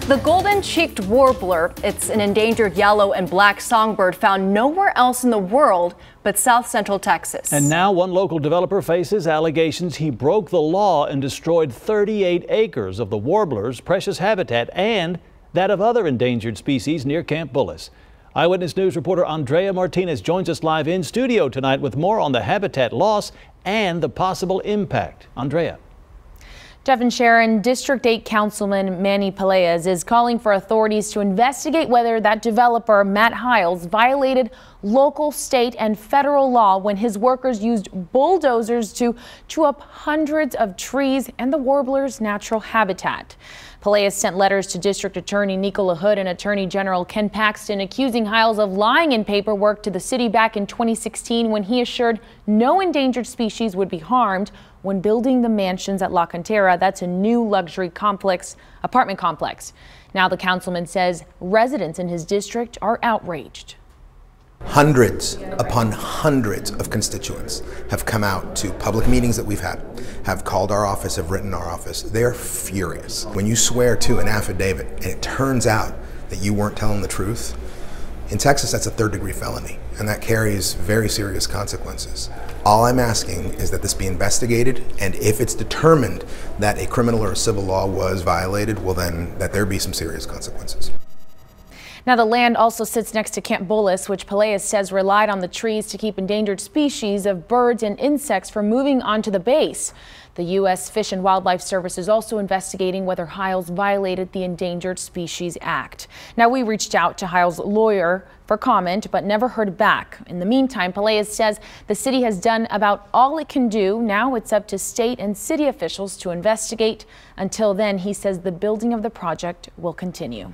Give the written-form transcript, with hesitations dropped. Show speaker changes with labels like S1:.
S1: The golden-cheeked warbler, it's an endangered yellow and black songbird found nowhere else in the world but South Central Texas.
S2: And now one local developer faces allegations he broke the law and destroyed 38 acres of the warbler's precious habitat and that of other endangered species near Camp Bullis. Eyewitness News reporter Andrea Martinez joins us live in studio tonight with more on the habitat loss and the possible impact. Andrea.
S3: Jeff and Sharon, District 8 Councilman Manny Pelaez is calling for authorities to investigate whether that developer, Matt Hiles, violated local, state and federal law when his workers used bulldozers to chew up hundreds of trees and the warbler's natural habitat. Pelaez sent letters to District Attorney Nicola Hood and Attorney General Ken Paxton accusing Hiles of lying in paperwork to the city back in 2016 when he assured no endangered species would be harmed when building the mansions at La Cantera. That's a new luxury apartment complex. Now the councilman says residents in his district are outraged.
S4: Hundreds upon hundreds of constituents have come out to public meetings that we've had, have called our office, have written our office. They're furious. When you swear to an affidavit and it turns out that you weren't telling the truth, in Texas that's a third-degree felony, and that carries very serious consequences. All I'm asking is that this be investigated, and if it's determined that a criminal or a civil law was violated, well then that there be some serious consequences.
S3: Now the land also sits next to Camp Bullis, which Pelaez says relied on the trees to keep endangered species of birds and insects from moving onto the base. The U.S. Fish and Wildlife Service is also investigating whether Hiles violated the Endangered Species Act. Now we reached out to Hiles' lawyer for comment, but never heard back. In the meantime, Pelaez says the city has done about all it can do. Now it's up to state and city officials to investigate. Until then, he says the building of the project will continue.